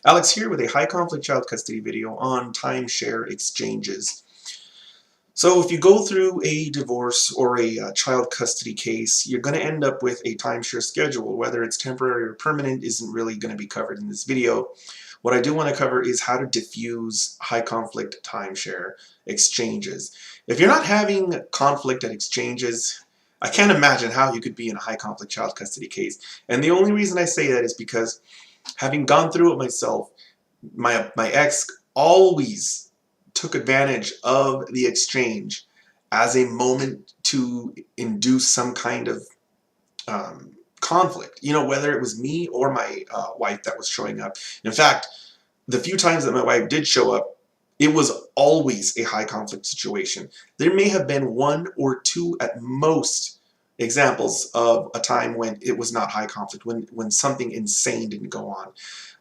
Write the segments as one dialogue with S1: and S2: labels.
S1: Alex here with a high conflict child custody video on timeshare exchanges. So if you go through a divorce or a child custody case, you're going to end up with a timeshare schedule. Whether it's temporary or permanent isn't really going to be covered in this video. What I do want to cover is how to diffuse high conflict timeshare exchanges. If you're not having conflict at exchanges, I can't imagine how you could be in a high conflict child custody case. And the only reason I say that is because having gone through it myself, my ex always took advantage of the exchange as a moment to induce some kind of conflict. You know, whether it was me or my wife that was showing up. In fact, the few times that my wife did show up, it was always a high conflict situation. There may have been one or two at most examples of a time when it was not high conflict, when something insane didn't go on.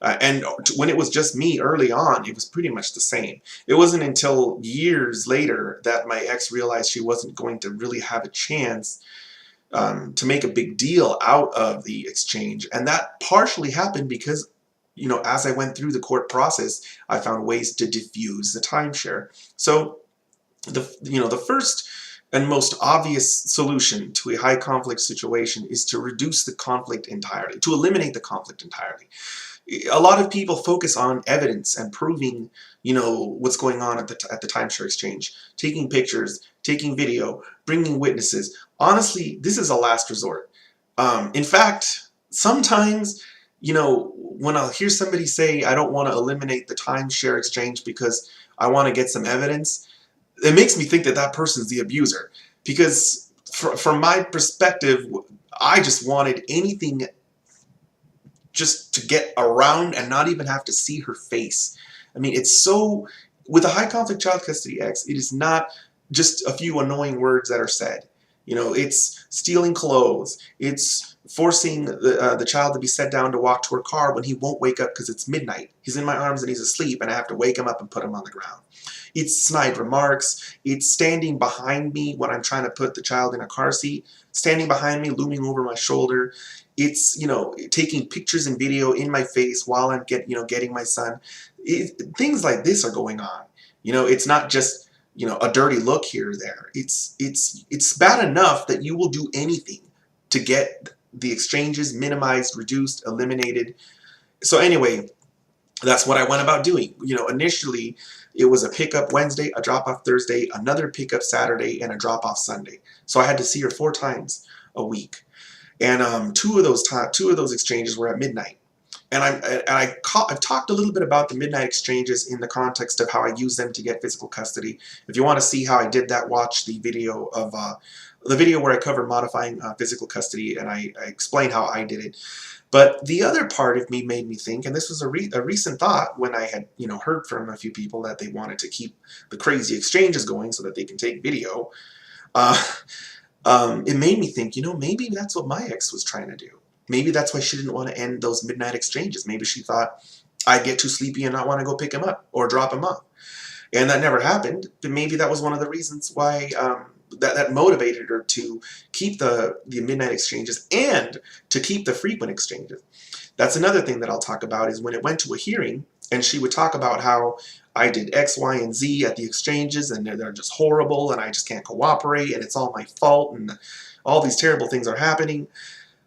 S1: And when it was just me early on, it was pretty much the same. It wasn't until years later that my ex realized she wasn't going to really have a chance to make a big deal out of the exchange. And that partially happened because, you know, as I went through the court process, I found ways to diffuse the timeshare. So the first and most obvious solution to a high conflict situation is to reduce the conflict entirely, to eliminate the conflict entirely. A lot of people focus on evidence and proving, you know, what's going on at the timeshare exchange, taking pictures, taking video, bringing witnesses. Honestly, this is a last resort. In fact, sometimes, you know, when I'll hear somebody say, I don't want to eliminate the timeshare exchange because I want to get some evidence, it makes me think that that person's the abuser. Because from my perspective, I just wanted anything just to get around and not even have to see her face. I mean, it's so, with a high conflict child custody ex, it is not just a few annoying words that are said. You know, it's stealing clothes. It's forcing the child to be set down to walk to her car when he won't wake up because it's midnight. He's in my arms and he's asleep and I have to wake him up and put him on the ground. It's snide remarks. It's standing behind me when I'm trying to put the child in a car seat, standing behind me, looming over my shoulder. It's, you know, taking pictures and video in my face while I'm getting my son. Things like this are going on. You know, it's not just, you know, a dirty look here or there. It's bad enough that you will do anything to get the exchanges minimized, reduced, eliminated. So anyway, that's what I went about doing. You know, initially it was a pickup Wednesday, a drop-off Thursday, another pickup Saturday, and a drop-off Sunday. So I had to see her 4 times a week. And two of those exchanges were at midnight. And I've talked a little bit about the midnight exchanges in the context of how I use them to get physical custody. If you want to see how I did that, watch the video of where I cover modifying physical custody, and I explain how I did it. But the other part of me made me think, and this was a recent thought when I had, you know, heard from a few people that they wanted to keep the crazy exchanges going so that they can take video. It made me think, you know, maybe that's what my ex was trying to do. Maybe that's why she didn't want to end those midnight exchanges. Maybe she thought I'd get too sleepy and not want to go pick him up or drop him off. And that never happened. But maybe that was one of the reasons why that motivated her to keep the midnight exchanges and to keep the frequent exchanges. That's another thing that I'll talk about is when it went to a hearing and she would talk about how I did X, Y, and Z at the exchanges and they're just horrible and I just can't cooperate and it's all my fault and all these terrible things are happening.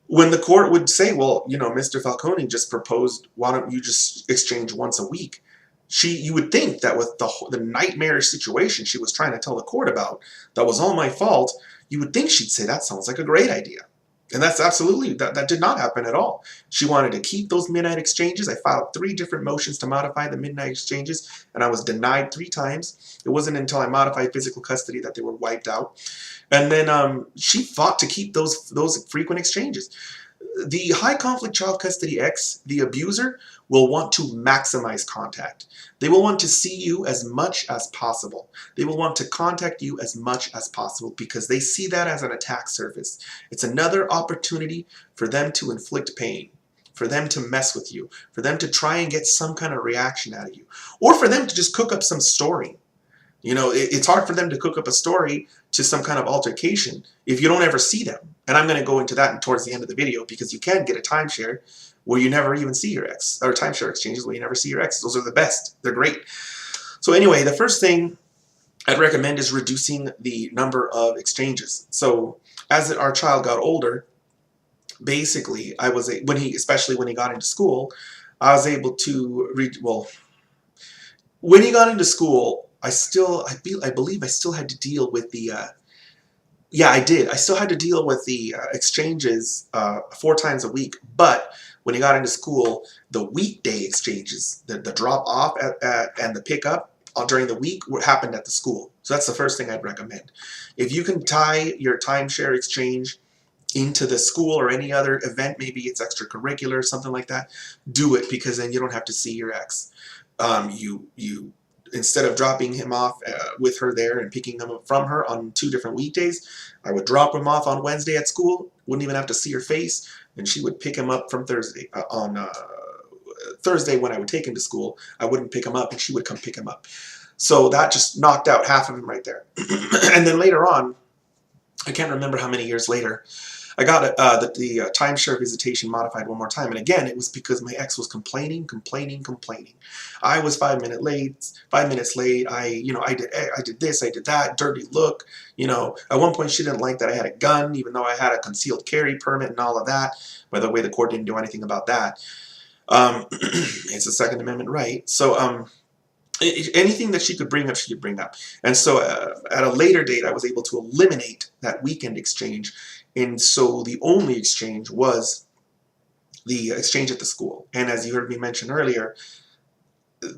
S1: When the court would say, well, you know, Mr. Falcone just proposed, why don't you just exchange once a week? You would think that with the nightmarish situation she was trying to tell the court about, that was all my fault, you would think she'd say, that sounds like a great idea. And that's absolutely, that did not happen at all. She wanted to keep those midnight exchanges. I filed 3 different motions to modify the midnight exchanges, and I was denied 3 times. It wasn't until I modified physical custody that they were wiped out. And then she fought to keep those frequent exchanges. The high conflict child custody ex, the abuser, will want to maximize contact. They will want to see you as much as possible. They will want to contact you as much as possible because they see that as an attack surface. It's another opportunity for them to inflict pain, for them to mess with you, for them to try and get some kind of reaction out of you, or for them to just cook up some story. You know, it's hard for them to cook up a story to some kind of altercation if you don't ever see them. And I'm going to go into that towards the end of the video because you can get a timeshare where you never even see your ex, or timeshare exchanges where you never see your ex. Those are the best. They're great. So anyway, the first thing I'd recommend is reducing the number of exchanges. So as our child got older, basically, especially when he got into school, I was able to read. Well, when he got into school, I believe I still had to deal with the. Yeah, I did. I still had to deal with the exchanges 4 times a week. But when he got into school, the weekday exchanges, the drop off and the pickup during the week happened at the school. So that's the first thing I'd recommend. If you can tie your timeshare exchange into the school or any other event, maybe it's extracurricular or something like that, do it, because then you don't have to see your ex. You instead of dropping him off with her there and picking him up from her on 2 different weekdays, I would drop him off on Wednesday at school, wouldn't even have to see her face, and she would pick him up from Thursday. On Thursday when I would take him to school, I wouldn't pick him up and she would come pick him up. So that just knocked out half of him right there. And then later on, I can't remember how many years later, I got the timeshare visitation modified one more time, and again it was because my ex was complaining. I was 5 minutes late. 5 minutes late. I did this, I did that. Dirty look. At one point she didn't like that I had a gun, even though I had a concealed carry permit and all of that. By the way, the court didn't do anything about that. It's a Second Amendment right. So anything that she could bring up, she could bring up. And so at a later date, I was able to eliminate that weekend exchange. And so the only exchange was the exchange at the school. And as you heard me mention earlier,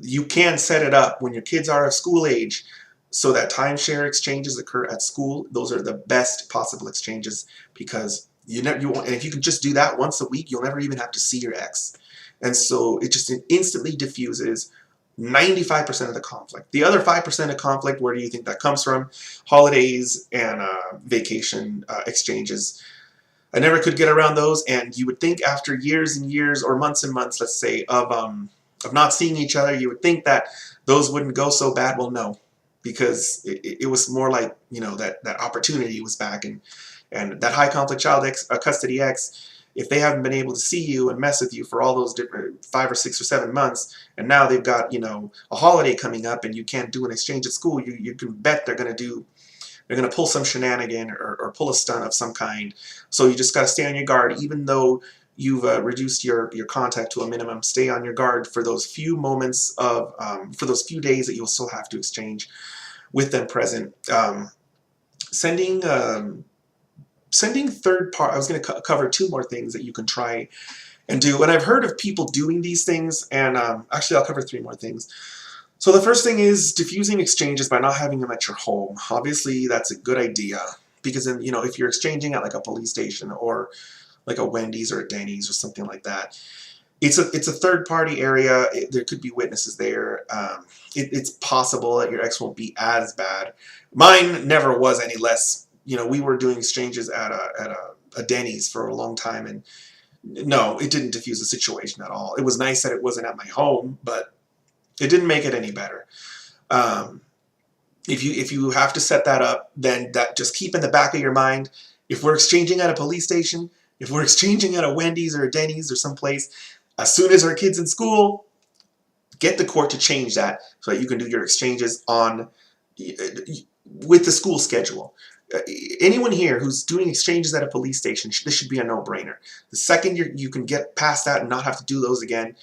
S1: you can set it up when your kids are of school age so that timeshare exchanges occur at school. Those are the best possible exchanges, because and if you can just do that once a week, you'll never even have to see your ex. And so it just instantly diffuses 95% of the conflict. The other 5% of conflict, where do you think that comes from? Holidays and vacation exchanges. I never could get around those, and you would think after years and years, or months and months, let's say, of not seeing each other, you would think that those wouldn't go so bad. Well, no, because it was more like, that opportunity was back, and that high conflict child custody ex, if they haven't been able to see you and mess with you for all those different 5 or 6 or 7 months, and now they've got a holiday coming up and you can't do an exchange at school, you can bet they're going to pull some shenanigan or pull a stunt of some kind. So you just got to stay on your guard, even though you've reduced your contact to a minimum. Stay on your guard for those few moments for those few days that you'll still have to exchange with them present. Sending third party. I was going to cover 2 more things that you can try and do. And I've heard of people doing these things, and actually I'll cover 3 more things. So the first thing is diffusing exchanges by not having them at your home. Obviously that's a good idea, because then, if you're exchanging at like a police station or like a Wendy's or a Denny's or something like that, it's a third party area. There could be witnesses there. It's possible that your ex won't be as bad. Mine never was any less. We were doing exchanges at a Denny's for a long time, and no, it didn't diffuse the situation at all. It was nice that it wasn't at my home, but it didn't make it any better. If you have to set that up, then that just keep in the back of your mind. If we're exchanging at a police station, if we're exchanging at a Wendy's or a Denny's or someplace, as soon as our kid's in school, get the court to change that so that you can do your exchanges with the school schedule. Anyone here who's doing exchanges at a police station, this should be a no-brainer. The second you can get past that and not have to do those again,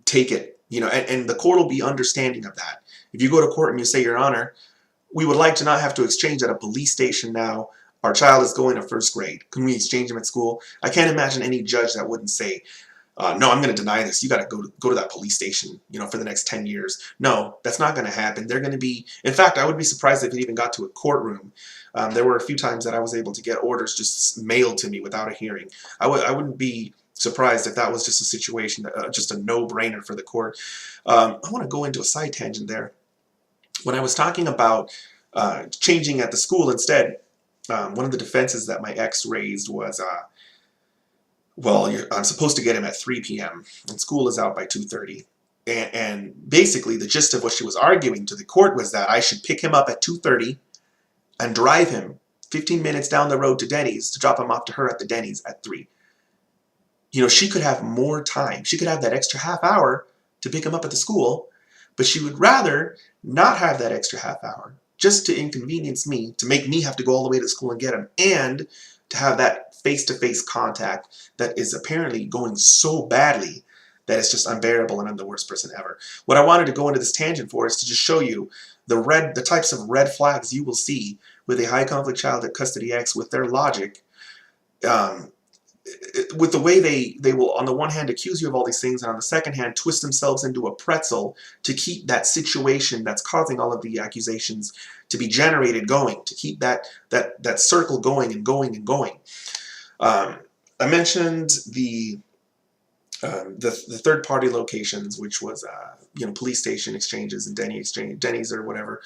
S1: take it. And the court will be understanding of that. If you go to court and you say, Your Honor, we would like to not have to exchange at a police station now. Our child is going to 1st grade. Can we exchange him at school? I can't imagine any judge that wouldn't say, no, I'm going to deny this. You got to go to that police station, for the next 10 years. No, that's not going to happen. They're going to be, in fact, I would be surprised if it even got to a courtroom. There were a few times that I was able to get orders just mailed to me without a hearing. I wouldn't be surprised if that was just a situation, just a no-brainer for the court. I want to go into a side tangent there. When I was talking about changing at the school instead, one of the defenses that my ex raised was, well, I'm supposed to get him at 3 p.m. and school is out by 2:30. And basically the gist of what she was arguing to the court was that I should pick him up at 2:30 and drive him 15 minutes down the road to Denny's to drop him off to her at the Denny's at 3. You know, she could have more time. She could have that extra half hour to pick him up at the school, but she would rather not have that extra half hour just to inconvenience me, to make me have to go all the way to school and get him, and to have that face-to-face contact that is apparently going so badly that it's just unbearable and I'm the worst person ever. What I wanted to go into this tangent for is to just show you the types of red flags you will see with a high conflict child custody ex with their logic, um, with the way they will on the one hand accuse you of all these things and on the second hand twist themselves into a pretzel to keep that situation that's causing all of the accusations to be generated going, to keep that circle going and going and going. I mentioned the third party locations, which was you know, police station exchanges and Denny's or whatever.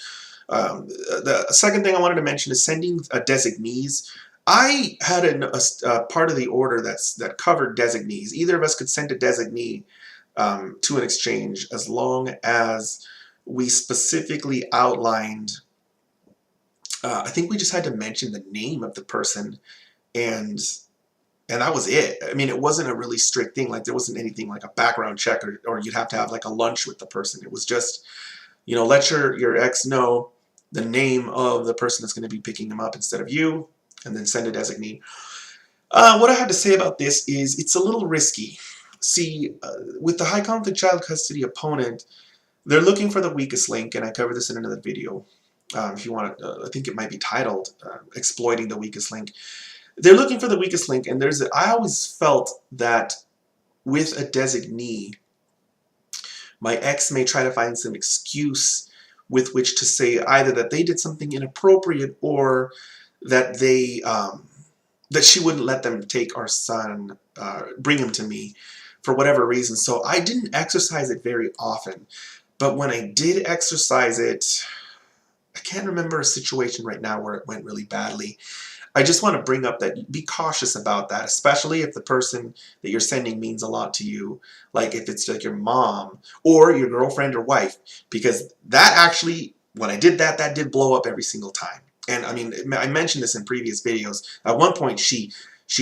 S1: The second thing I wanted to mention is sending designees. I had a part of the order that covered designees. Either of us could send a designee to an exchange as long as we specifically outlined. I think we just had to mention the name of the person, and that was it. I mean, it wasn't a really strict thing. Like, there wasn't anything like a background check, or you'd have to have like a lunch with the person. It was just, you know, let your ex know the name of the person that's going to be picking him up instead of you, and then send a designee. What I had to say about this is it's a little risky. See, with the high conflict child custody opponent, they're looking for the weakest link, and I covered this in another video. If you want to, I think it might be titled Exploiting the Weakest Link. They're looking for the weakest link, and I always felt that with a designee, my ex may try to find some excuse with which to say either that they did something inappropriate or that that she wouldn't let them take our son, bring him to me for whatever reason. So I didn't exercise it very often, but when I did exercise it, I can't remember a situation right now where it went really badly. I just want to bring up that be cautious about that, especially if the person that you're sending means a lot to you, like if it's like your mom or your girlfriend or wife, because that actually, when I did that, that did blow up every single time. And I mean, I mentioned this in previous videos. At one point, she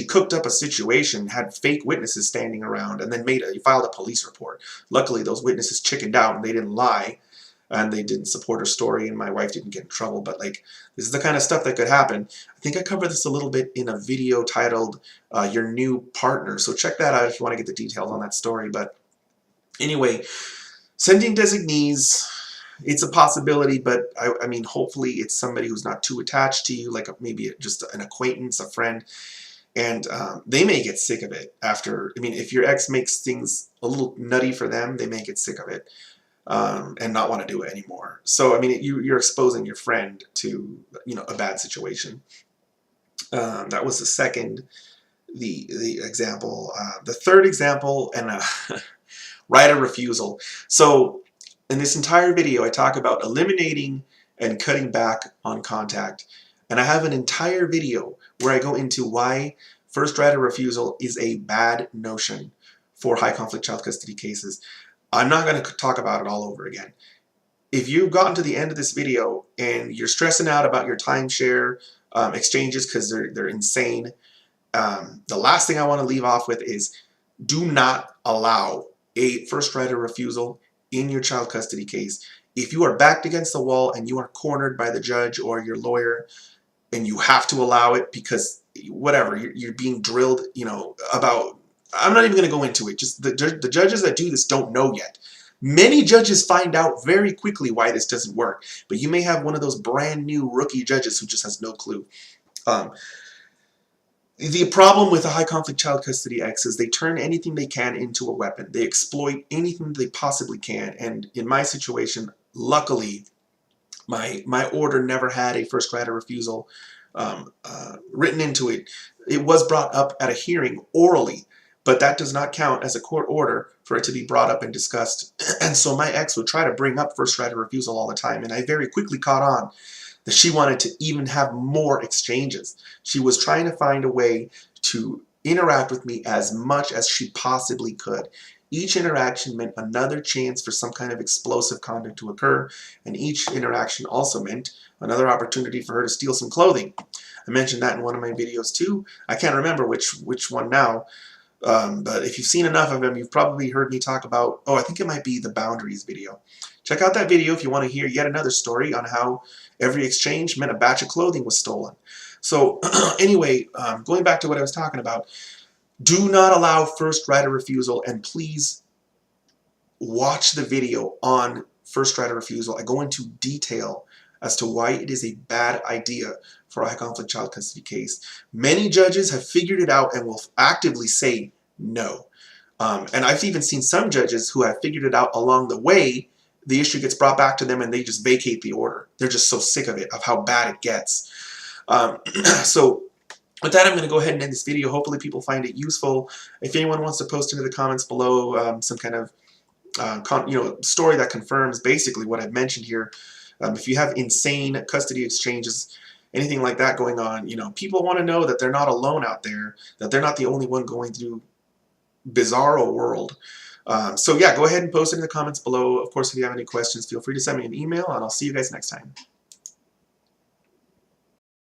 S1: cooked up a situation, had fake witnesses standing around, and then filed a police report. Luckily, those witnesses chickened out and they didn't lie, and they didn't support her story, and my wife didn't get in trouble. But like, this is the kind of stuff that could happen. I think I covered this a little bit in a video titled Your New Partner. So check that out if you want to get the details on that story. But anyway, sending designees, it's a possibility, but I mean, hopefully it's somebody who's not too attached to you, like maybe just an acquaintance, a friend, and they may get sick of it after. I mean, if your ex makes things a little nutty for them, they may get sick of it and not want to do it anymore. So, I mean, you're exposing your friend to, you know, a bad situation. That was the second, the example. The third example, and right of refusal. So, in this entire video, I talk about eliminating and cutting back on contact. And I have an entire video where I go into why first right of refusal is a bad notion for high conflict child custody cases. I'm not going to talk about it all over again. If you've gotten to the end of this video and you're stressing out about your timeshare exchanges because they're insane, the last thing I want to leave off with is do not allow a first right of refusal in your child custody case. If you are backed against the wall and you are cornered by the judge or your lawyer and you have to allow it because whatever, you're being drilled, you know, about, I'm not even going to go into it. Just the judges that do this don't know yet. Many judges find out very quickly why this doesn't work, but you may have one of those brand new rookie judges who just has no clue. The problem with a high conflict child custody ex is they turn anything they can into a weapon. They exploit anything they possibly can. And in my situation, luckily, my order never had a first right of refusal written into it. It was brought up at a hearing orally, but that does not count as a court order for it to be brought up and discussed. And so my ex would try to bring up first right of refusal all the time, and I very quickly caught on that she wanted to even have more exchanges. She was trying to find a way to interact with me as much as she possibly could. Each interaction meant another chance for some kind of explosive conduct to occur, and each interaction also meant another opportunity for her to steal some clothing. I mentioned that in one of my videos too. I can't remember which one now, But if you've seen enough of them, you've probably heard me talk about, oh, I think it might be the boundaries video. Check out that video if you want to hear yet another story on how every exchange meant a batch of clothing was stolen. So anyway, going back to what I was talking about, do not allow first right of refusal, and please watch the video on first right of refusal. I go into detail as to why it is a bad idea for a high conflict child custody case. Many judges have figured it out and will actively say no. And I've even seen some judges who have figured it out along the way. The issue gets brought back to them and they just vacate the order. They're just so sick of it, of how bad it gets. So with that, I'm going to go ahead and end this video. Hopefully people find it useful. If anyone wants to post into the comments below some kind of story that confirms basically what I've mentioned here. If you have insane custody exchanges, anything like that going on, people want to know that they're not alone out there, that they're not the only one going through bizarro world. So yeah, go ahead and post it in the comments below. Of course, if you have any questions, feel free to send me an email, and I'll see you guys next time.